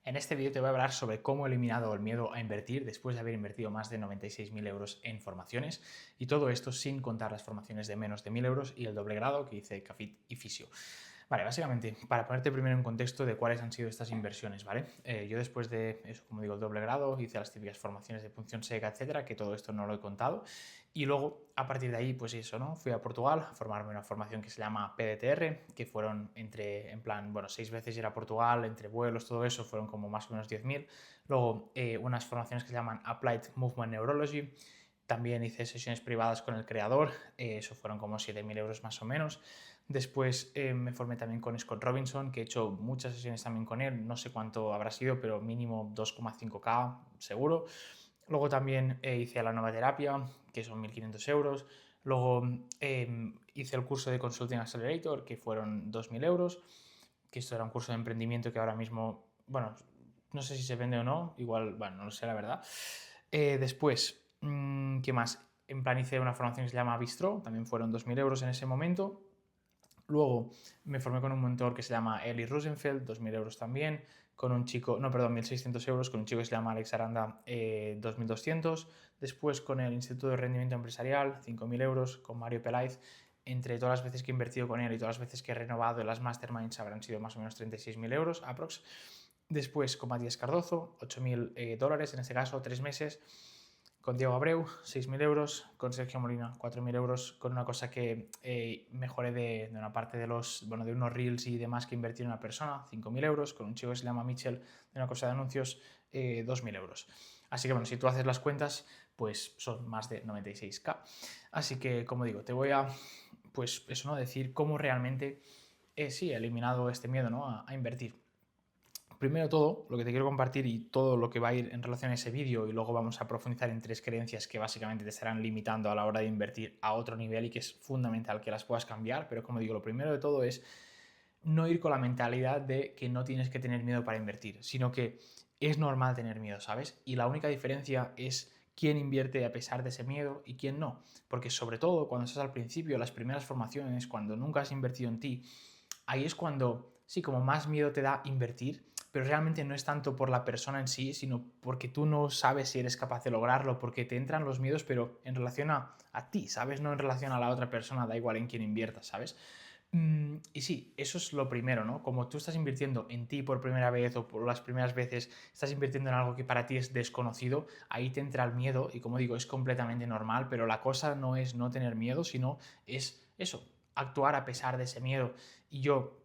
En este vídeo te voy a hablar sobre cómo he eliminado el miedo a invertir después de haber invertido más de 96.000 euros en formaciones, y todo esto sin contar las formaciones de menos de 1.000 euros y el doble grado que hice CAFIT y Fisio. Vale, básicamente, para ponerte primero en contexto de cuáles han sido estas inversiones, ¿vale? Yo después de eso, como digo, el doble grado, hice las típicas formaciones de punción seca, etcétera, que todo esto no lo he contado. Y luego, a partir de ahí, pues eso, ¿no? Fui a Portugal a formarme una formación que se llama PDTR, que fueron en plan, bueno, 6 veces ir a Portugal, entre vuelos, todo eso, fueron como más o menos 10.000. Luego, unas formaciones que se llaman Applied Movement Neurology. También hice sesiones privadas con el creador, eso fueron como 7.000 euros más o menos. Después me formé también con Scott Robinson, que he hecho muchas sesiones también con él, no sé cuánto habrá sido, pero mínimo 2,5K seguro. Luego también hice la nueva terapia, que son 1.500 euros. Luego hice el curso de Consulting Accelerator, que fueron 2.000 euros, que esto era un curso de emprendimiento que ahora mismo, bueno, no sé si se vende o no, igual, bueno, no lo sé la verdad. Después, ¿qué más? En plan hice una formación que se llama Bistro, también fueron 2.000 euros en ese momento. Luego me formé con un mentor que se llama Eli Rosenfeld, 2.000 euros también, con un chico, no, perdón, 1.600 euros, con un chico que se llama Alex Aranda, 2.200. Después con el Instituto de Rendimiento Empresarial, 5.000 euros, con Mario Pelaiz. Entre todas las veces que he invertido con él y todas las veces que he renovado en las masterminds habrán sido más o menos 36.000 euros aprox. Después con Matías Cardozo, 8.000 dólares, en este caso 3 meses. Con Diego Abreu, 6.000 euros. Con Sergio Molina, 4.000 euros. Con una cosa que mejoré de una parte de de unos reels y demás que invertí en una persona, 5.000 euros. Con un chico que se llama Mitchell, de una cosa de anuncios, 2.000 euros. Así que bueno, si tú haces las cuentas, pues son más de 96K. Así que, como digo, te voy a, pues eso, ¿no? Decir cómo realmente sí he eliminado este miedo, ¿no? a invertir. Primero de todo, lo que te quiero compartir y todo lo que va a ir en relación a ese vídeo, y luego vamos a profundizar en 3 creencias que básicamente te estarán limitando a la hora de invertir a otro nivel y que es fundamental que las puedas cambiar. Pero como digo, lo primero de todo es no ir con la mentalidad de que no tienes que tener miedo para invertir, sino que es normal tener miedo, ¿sabes? Y la única diferencia es quién invierte a pesar de ese miedo y quién no. Porque sobre todo cuando estás al principio, las primeras formaciones, cuando nunca has invertido en ti, ahí es cuando sí, como más miedo te da invertir, pero realmente no es tanto por la persona en sí, sino porque tú no sabes si eres capaz de lograrlo, porque te entran los miedos, pero en relación a ti, ¿sabes? No en relación a la otra persona, da igual en quién inviertas, ¿sabes? Y sí, eso es lo primero, ¿no? Como tú estás invirtiendo en ti por primera vez o por las primeras veces, estás invirtiendo en algo que para ti es desconocido, ahí te entra el miedo y como digo, es completamente normal, pero la cosa no es no tener miedo, sino es eso, actuar a pesar de ese miedo. Y yo,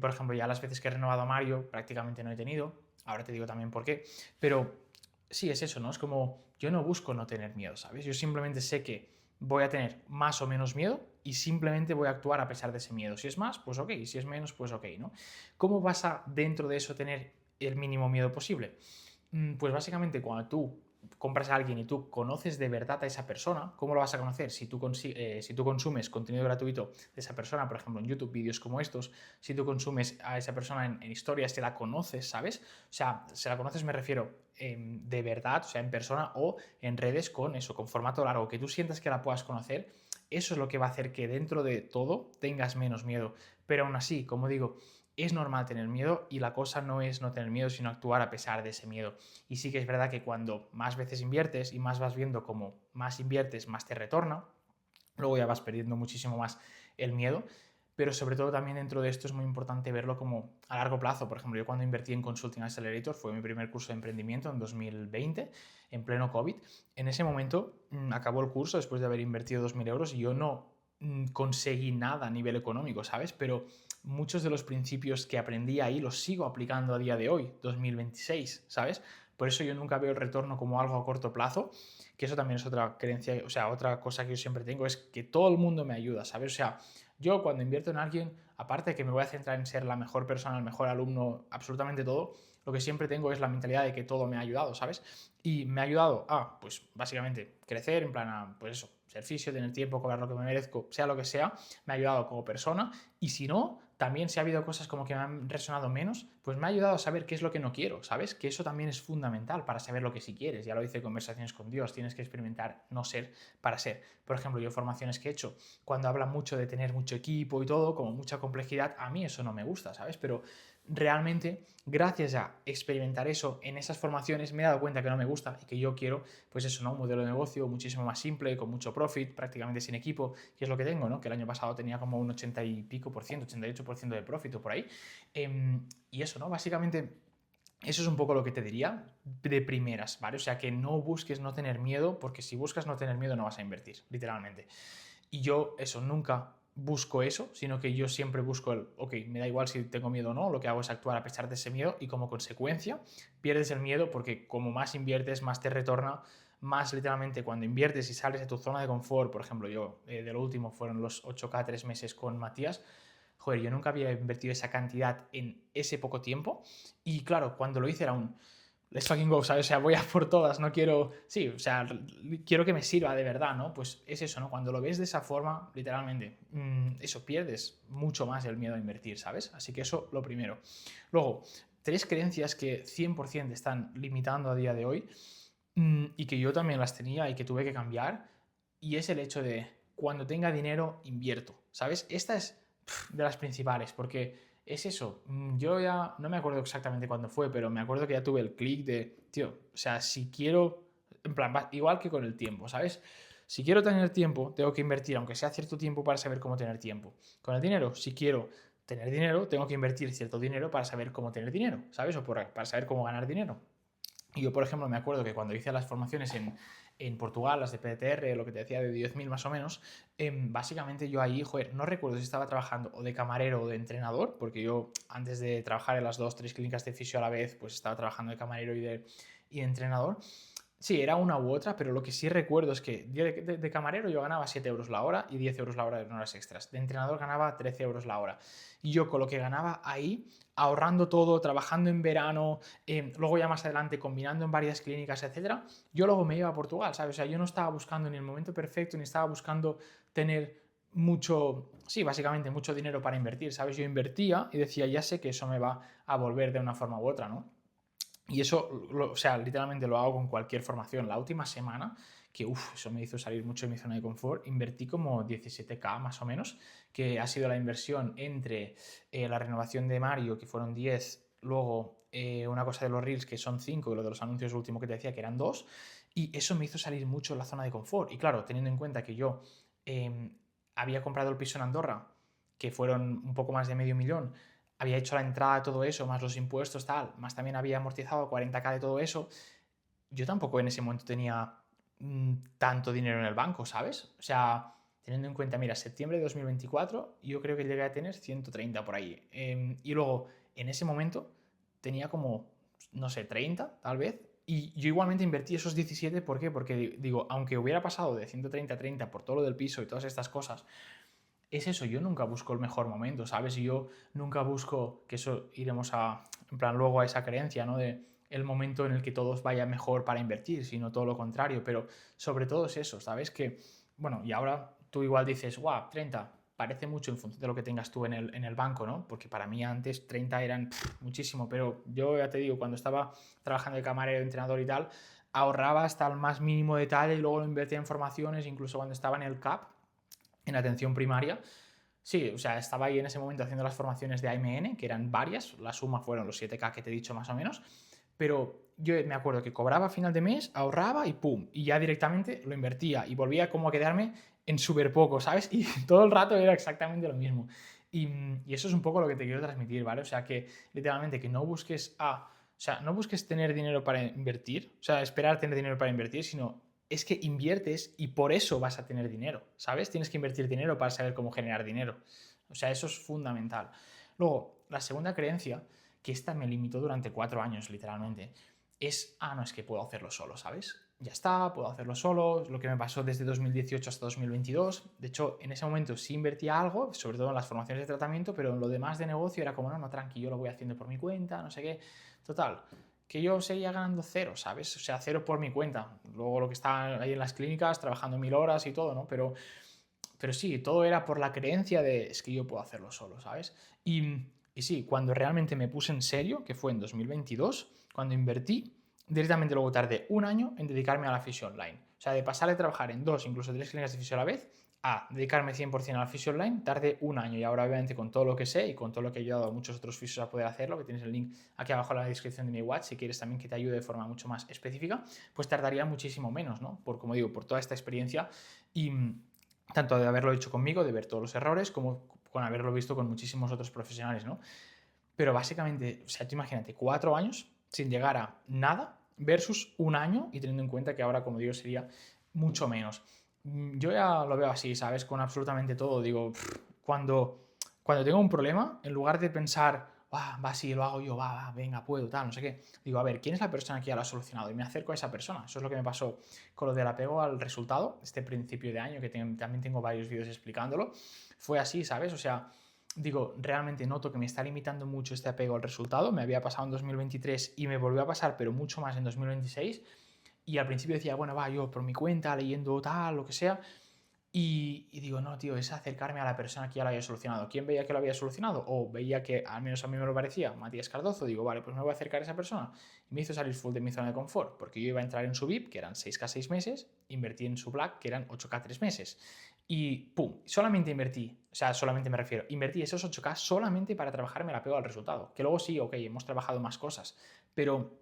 por ejemplo, ya las veces que he renovado a Mario prácticamente no he tenido, ahora te digo también por qué, pero sí es eso, ¿no? Es como yo no busco no tener miedo, ¿sabes? Yo simplemente sé que voy a tener más o menos miedo y simplemente voy a actuar a pesar de ese miedo. Si es más, pues ok, si es menos, pues ok, ¿no? ¿Cómo vas a dentro de eso tener el mínimo miedo posible? Pues básicamente cuando tú compras a alguien y tú conoces de verdad a esa persona, ¿cómo lo vas a conocer? Si tú consumes contenido gratuito de esa persona, por ejemplo en YouTube, vídeos como estos, si tú consumes a esa persona en historias, te la conoces, ¿sabes? O sea, se la conoces me refiero de verdad, o sea, en persona o en redes con eso, con formato largo, que tú sientas que la puedas conocer, eso es lo que va a hacer que dentro de todo tengas menos miedo. Pero aún así, como digo, es normal tener miedo y la cosa no es no tener miedo, sino actuar a pesar de ese miedo. Y sí que es verdad que cuando más veces inviertes y más vas viendo cómo más inviertes, más te retorna, luego ya vas perdiendo muchísimo más el miedo. Pero sobre todo también dentro de esto es muy importante verlo como a largo plazo. Por ejemplo, yo cuando invertí en Consulting Accelerator, fue mi primer curso de emprendimiento en 2020, en pleno COVID. En ese momento acabó el curso después de haber invertido 2.000 euros y yo no conseguí nada a nivel económico, ¿sabes? Pero muchos de los principios que aprendí ahí los sigo aplicando a día de hoy, 2026, ¿sabes? Por eso yo nunca veo el retorno como algo a corto plazo, que eso también es otra creencia, o sea, otra cosa que yo siempre tengo, es que todo el mundo me ayuda, ¿sabes? O sea, yo cuando invierto en alguien, aparte de que me voy a centrar en ser la mejor persona, el mejor alumno, absolutamente todo, lo que siempre tengo es la mentalidad de que todo me ha ayudado, ¿sabes? Y me ha ayudado a, pues básicamente, crecer, en plan, a, pues eso, ser fisio, tener tiempo, cobrar lo que me merezco, sea lo que sea, me ha ayudado como persona. Y si no, también si ha habido cosas como que me han resonado menos, pues me ha ayudado a saber qué es lo que no quiero, ¿sabes? Que eso también es fundamental para saber lo que sí quieres. Ya lo hice en Conversaciones con Dios, tienes que experimentar no ser para ser. Por ejemplo, yo formaciones que he hecho, cuando habla mucho de tener mucho equipo y todo, como mucha complejidad, a mí eso no me gusta, ¿sabes? Pero realmente, gracias a experimentar eso en esas formaciones, me he dado cuenta que no me gusta y que yo quiero, pues eso, ¿no? Un modelo de negocio muchísimo más simple, con mucho profit, prácticamente sin equipo, que es lo que tengo, ¿no? Que el año pasado tenía como un 80 y pico por ciento, 88% de profit o por ahí. Y eso, ¿no? Básicamente, eso es un poco lo que te diría de primeras, ¿vale? O sea, que no busques no tener miedo, porque si buscas no tener miedo no vas a invertir, literalmente. Y yo eso, nunca busco eso, sino que yo siempre busco el, ok, me da igual si tengo miedo o no, lo que hago es actuar a pesar de ese miedo y como consecuencia pierdes el miedo porque como más inviertes, más te retorna, más literalmente cuando inviertes y sales de tu zona de confort, por ejemplo, yo de lo último fueron los 8K 3 meses con Matías, joder, yo nunca había invertido esa cantidad en ese poco tiempo y claro, cuando lo hice era un let's fucking go, ¿sabes? O sea, voy a por todas, no quiero, sí, o sea, quiero que me sirva de verdad, ¿no? Pues es eso, ¿no? Cuando lo ves de esa forma, literalmente, eso, pierdes mucho más el miedo a invertir, ¿sabes? Así que eso, lo primero. Luego, 3 creencias que 100% están limitando a día de hoy y que yo también las tenía y que tuve que cambiar, y es el hecho de, cuando tenga dinero, invierto, ¿sabes? Esta es de las principales, porque es eso. Yo ya no me acuerdo exactamente cuándo fue, pero me acuerdo que ya tuve el clic de, tío, o sea, si quiero, en plan, igual que con el tiempo, ¿sabes? Si quiero tener tiempo, tengo que invertir, aunque sea cierto tiempo, para saber cómo tener tiempo. Con el dinero, si quiero tener dinero, tengo que invertir cierto dinero para saber cómo tener dinero, ¿sabes? O para saber cómo ganar dinero. Y yo, por ejemplo, me acuerdo que cuando hice las formaciones en Portugal, las de PTR, lo que te decía de 10.000 más o menos, básicamente yo ahí, joder, no recuerdo si estaba trabajando o de camarero o de entrenador, porque yo antes de trabajar en las 2, 3 clínicas de fisio a la vez, pues estaba trabajando de camarero y de entrenador. Sí, era una u otra, pero lo que sí recuerdo es que de camarero yo ganaba 7 euros la hora y 10 euros la hora en horas extras. De entrenador ganaba 13 euros la hora. Y yo con lo que ganaba ahí, ahorrando todo, trabajando en verano, luego ya más adelante combinando en varias clínicas, etcétera, yo luego me iba a Portugal, ¿sabes? O sea, yo no estaba buscando ni el momento perfecto, ni estaba buscando tener mucho, sí, básicamente mucho dinero para invertir, ¿sabes? Yo invertía y decía, ya sé que eso me va a volver de una forma u otra, ¿no? Y eso, o sea, literalmente lo hago con cualquier formación. La última semana, que eso me hizo salir mucho de mi zona de confort, invertí como 17K más o menos, que ha sido la inversión entre la renovación de Mario, que fueron 10, luego una cosa de los Reels, que son 5, y lo de los anuncios último que te decía, que eran 2, y eso me hizo salir mucho de la zona de confort. Y claro, teniendo en cuenta que yo había comprado el piso en Andorra, que fueron un poco más de medio millón, había hecho la entrada de todo eso, más los impuestos, tal, más también había amortizado 40K de todo eso, yo tampoco en ese momento tenía tanto dinero en el banco, ¿sabes? O sea, teniendo en cuenta, mira, septiembre de 2024, yo creo que llegué a tener 130 por ahí. Y luego, en ese momento, tenía como, no sé, 30 tal vez. Y yo igualmente invertí esos 17, ¿por qué? Porque digo, aunque hubiera pasado de 130 a 30 por todo lo del piso y todas estas cosas, es eso, yo nunca busco el mejor momento, ¿sabes? Y yo nunca busco, que eso iremos a, en plan, luego a esa creencia, ¿no? De el momento en el que todos vaya mejor para invertir, sino todo lo contrario, pero sobre todo es eso, ¿sabes? Que, bueno, y ahora tú igual dices, guau, 30, parece mucho en función de lo que tengas tú en el banco, ¿no? Porque para mí antes 30 eran muchísimo, pero yo ya te digo, cuando estaba trabajando de camarero, entrenador y tal, ahorraba hasta el más mínimo detalle y luego lo invertía en formaciones, incluso cuando estaba en el CAP, en atención primaria. Sí, o sea, estaba ahí en ese momento haciendo las formaciones de AMN, que eran varias, la suma fueron los 7K que te he dicho más o menos, pero yo me acuerdo que cobraba a final de mes, ahorraba y pum, y ya directamente lo invertía y volvía como a quedarme en súper poco, ¿sabes? Y todo el rato era exactamente lo mismo. Y eso es un poco lo que te quiero transmitir, ¿vale? O sea, que literalmente que no busques o sea, no busques tener dinero para invertir, o sea, esperar tener dinero para invertir, sino es que inviertes y por eso vas a tener dinero, ¿sabes? Tienes que invertir dinero para saber cómo generar dinero. O sea, eso es fundamental. Luego, la segunda creencia, que esta me limitó durante 4 años, literalmente, es, no, es que puedo hacerlo solo, ¿sabes? Ya está, puedo hacerlo solo, lo que me pasó desde 2018 hasta 2022. De hecho, en ese momento sí invertía algo, sobre todo en las formaciones de tratamiento, pero en lo demás de negocio era como, no, tranqui, yo lo voy haciendo por mi cuenta, no sé qué. Total, que yo seguía ganando cero, ¿sabes? O sea, cero por mi cuenta. Luego lo que estaba ahí en las clínicas, trabajando 1000 horas y todo, ¿no? Pero sí, todo era por la creencia de, es que yo puedo hacerlo solo, ¿sabes? Y sí, cuando realmente me puse en serio, que fue en 2022, cuando invertí, directamente luego tardé un año en dedicarme a la fisio online. O sea, de pasar de trabajar en 2, incluso 3 clínicas de fisio a la vez, a dedicarme 100% al fisio online, tardé un año y ahora obviamente con todo lo que sé y con todo lo que he ayudado a muchos otros fisios a poder hacerlo, que tienes el link aquí abajo en la descripción de mi WhatsApp, si quieres también que te ayude de forma mucho más específica, pues tardaría muchísimo menos, ¿no? Por, como digo, por toda esta experiencia y tanto de haberlo hecho conmigo, de ver todos los errores, como con haberlo visto con muchísimos otros profesionales, ¿no? Pero básicamente, o sea, tú imagínate, 4 años sin llegar a nada versus un año y teniendo en cuenta que ahora, como digo, sería mucho menos. Yo ya lo veo así, ¿sabes? Con absolutamente todo. Digo, cuando tengo un problema, en lugar de pensar, va, sí, lo hago yo, va, venga, puedo, tal, no sé qué. Digo, a ver, ¿quién es la persona que ya lo ha solucionado? Y me acerco a esa persona. Eso es lo que me pasó con lo del apego al resultado, este principio de año, que también tengo varios vídeos explicándolo. Fue así, ¿sabes? O sea, digo, realmente noto que me está limitando mucho este apego al resultado. Me había pasado en 2023 y me volvió a pasar, pero mucho más en 2026. Y al principio decía, bueno, va, yo por mi cuenta, leyendo tal, lo que sea. Y digo, no, tío, es acercarme a la persona que ya lo había solucionado. ¿Quién veía que lo había solucionado? O veía que, al menos a mí me lo parecía, Matías Cardozo. Digo, vale, pues me voy a acercar a esa persona. Y me hizo salir full de mi zona de confort, porque yo iba a entrar en su VIP, que eran 6K 6 meses, invertí en su Black, que eran 8K 3 meses. Y pum, solamente invertí, o sea, solamente me refiero, invertí esos 8K solamente para trabajarme el apego al resultado. Que luego sí, ok, hemos trabajado más cosas, pero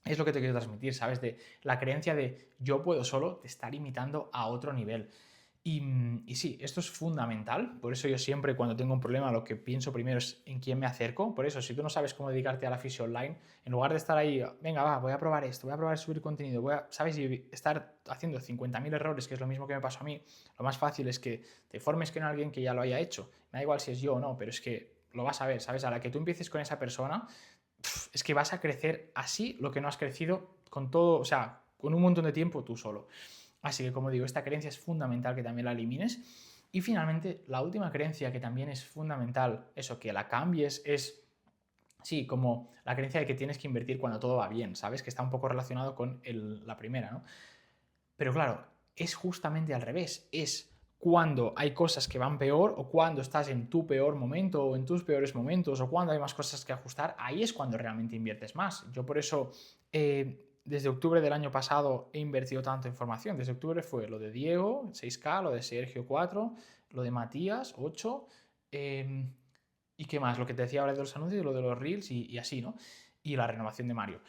es lo que te quiero transmitir, ¿sabes? De la creencia de yo puedo solo te está limitando a otro nivel. Y sí, esto es fundamental, por eso yo siempre cuando tengo un problema lo que pienso primero es en quién me acerco, por eso si tú no sabes cómo dedicarte a la fisio online, en lugar de estar ahí, venga, va, voy a probar esto, voy a probar subir contenido, ¿sabes? Y estar haciendo 50.000 errores, que es lo mismo que me pasó a mí, lo más fácil es que te formes con alguien que ya lo haya hecho, me da igual si es yo o no, pero es que lo vas a ver, ¿sabes? A la que tú empieces con esa persona, es que vas a crecer así lo que no has crecido con todo, o sea, con un montón de tiempo tú solo. Así que, como digo, esta creencia es fundamental que también la elimines. Y finalmente, la última creencia que también es fundamental, eso, que la cambies, es, sí, como la creencia de que tienes que invertir cuando todo va bien, ¿sabes? Que está un poco relacionado con la primera, ¿no? Pero claro, es justamente al revés, es cuando hay cosas que van peor o cuando estás en tu peor momento o en tus peores momentos o cuando hay más cosas que ajustar, ahí es cuando realmente inviertes más. Yo por eso desde octubre del año pasado he invertido tanto en formación. Desde octubre fue lo de Diego, 6K, lo de Sergio 4, lo de Matías 8, y qué más, lo que te decía ahora de los anuncios, lo de los reels y así, ¿no? Y la renovación de Mario.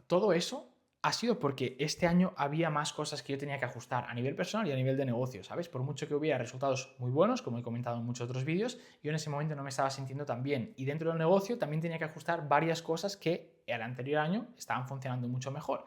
Todo eso ha sido porque este año había más cosas que yo tenía que ajustar a nivel personal y a nivel de negocio, ¿sabes? Por mucho que hubiera resultados muy buenos, como he comentado en muchos otros vídeos, yo en ese momento no me estaba sintiendo tan bien. Y dentro del negocio también tenía que ajustar varias cosas que el anterior año estaban funcionando mucho mejor.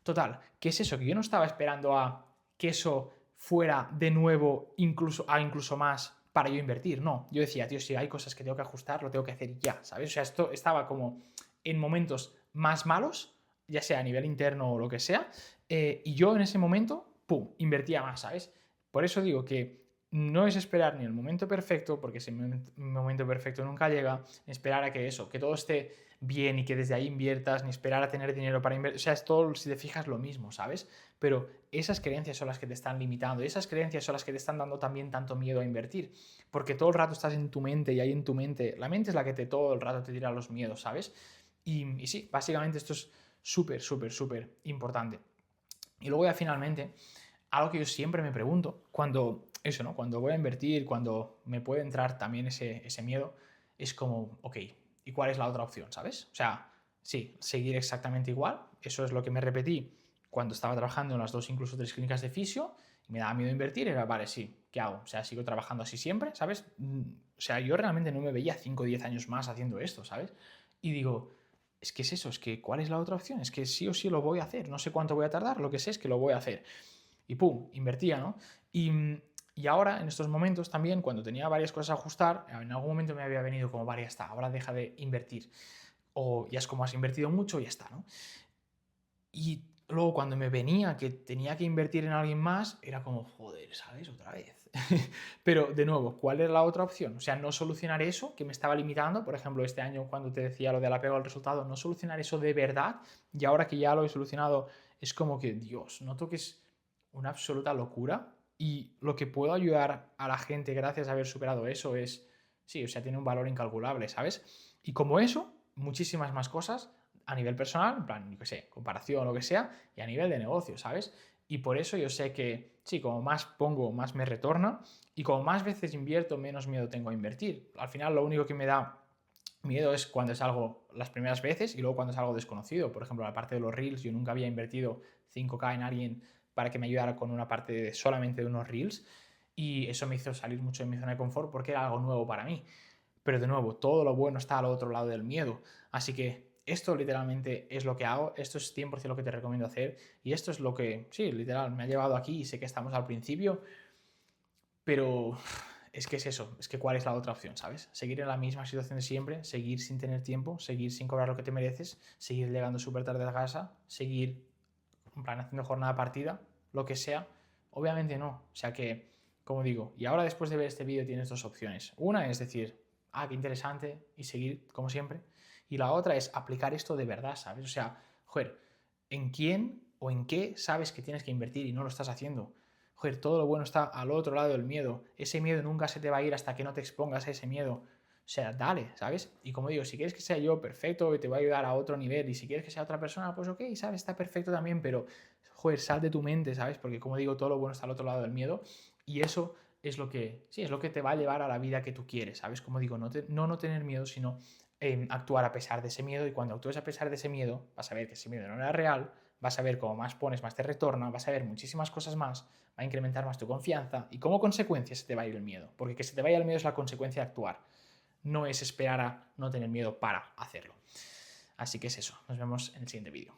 Total, ¿qué es eso? Que yo no estaba esperando a que eso fuera de nuevo incluso más para yo invertir. No, yo decía, tío, si hay cosas que tengo que ajustar, lo tengo que hacer ya, ¿sabes? O sea, esto estaba como en momentos más malos, ya sea a nivel interno o lo que sea, y yo en ese momento, pum, invertía más, ¿sabes? Por eso digo que no es esperar ni el momento perfecto, porque ese momento perfecto nunca llega, ni esperar a que eso, que todo esté bien y que desde ahí inviertas, ni esperar a tener dinero para invertir. O sea, es todo, si te fijas, lo mismo, ¿sabes? Pero esas creencias son las que te están limitando y esas creencias son las que te están dando también tanto miedo a invertir. Porque todo el rato estás en tu mente y ahí en tu mente, la mente es la que todo el rato te tira los miedos, ¿sabes? Y sí, básicamente esto es súper, súper, súper importante. Y luego ya finalmente, algo que yo siempre me pregunto, cuando eso, ¿no? Cuando voy a invertir, cuando me puede entrar también ese miedo, es como, ok, ¿y cuál es la otra opción, sabes? O sea, sí, seguir exactamente igual, eso es lo que me repetí cuando estaba trabajando en las 2 incluso 3 clínicas de fisio, y me daba miedo invertir, era, vale, sí, ¿qué hago? O sea, sigo trabajando así siempre, ¿sabes? O sea, yo realmente no me veía 5 o 10 años más haciendo esto, ¿sabes? Y digo, es que es eso, es que ¿cuál es la otra opción? Es que sí o sí lo voy a hacer, no sé cuánto voy a tardar, lo que sé es que lo voy a hacer. Y pum, invertía, ¿no? Y ahora, en estos momentos también, cuando tenía varias cosas a ajustar, en algún momento me había venido como, vale, ya está, ahora deja de invertir. O ya es como has invertido mucho, ya está, ¿no? Y luego cuando me venía que tenía que invertir en alguien más, era como, joder, ¿sabes? Otra vez. Pero de nuevo, ¿cuál era la otra opción? O sea, no solucionar eso que me estaba limitando, por ejemplo, este año cuando te decía lo del apego al resultado, no solucionar eso de verdad, y ahora que ya lo he solucionado, es como que, Dios, noto que es una absoluta locura y lo que puedo ayudar a la gente gracias a haber superado eso es, sí, o sea, tiene un valor incalculable, ¿sabes? Y como eso, muchísimas más cosas a nivel personal, en plan, yo qué sé, comparación o lo que sea, y a nivel de negocio, ¿sabes? Y por eso yo sé que, sí, como más pongo, más me retorna, y como más veces invierto, menos miedo tengo a invertir. Al final lo único que me da miedo es cuando es algo las primeras veces y luego cuando es algo desconocido. Por ejemplo, la parte de los Reels, yo nunca había invertido 5K en alguien para que me ayudara con una parte solamente de unos Reels, y eso me hizo salir mucho de mi zona de confort porque era algo nuevo para mí. Pero de nuevo, todo lo bueno está al otro lado del miedo. Así que esto literalmente es lo que hago, esto es 100% lo que te recomiendo hacer, y esto es lo que, sí, literal, me ha llevado aquí, y sé que estamos al principio, pero es que es eso, es que cuál es la otra opción, ¿sabes? Seguir en la misma situación de siempre, seguir sin tener tiempo, seguir sin cobrar lo que te mereces, seguir llegando súper tarde a casa, seguir en plan haciendo jornada partida, lo que sea. Obviamente no. O sea que, como digo, y ahora después de ver este vídeo tienes dos opciones. Una es decir, ah, qué interesante, y seguir como siempre. Y la otra es aplicar esto de verdad, ¿sabes? O sea, joder, ¿en quién o en qué sabes que tienes que invertir y no lo estás haciendo? Joder, todo lo bueno está al otro lado del miedo. Ese miedo nunca se te va a ir hasta que no te expongas a ese miedo. O sea, dale, ¿sabes? Y como digo, si quieres que sea yo, perfecto, que te va a ayudar a otro nivel. Y si quieres que sea otra persona, pues ok, ¿sabes? Está perfecto también, pero, joder, sal de tu mente, ¿sabes? Porque como digo, todo lo bueno está al otro lado del miedo. Y eso es lo que, sí, es lo que te va a llevar a la vida que tú quieres, ¿sabes? Como digo, no tener miedo, sino actuar a pesar de ese miedo. Y cuando actúes a pesar de ese miedo, vas a ver que ese miedo no era real, vas a ver cómo más pones, más te retorna, vas a ver muchísimas cosas más, va a incrementar más tu confianza, y como consecuencia se te va a ir el miedo. Porque que se te vaya el miedo es la consecuencia de actuar, no es esperar a no tener miedo para hacerlo. Así que es eso, nos vemos en el siguiente vídeo.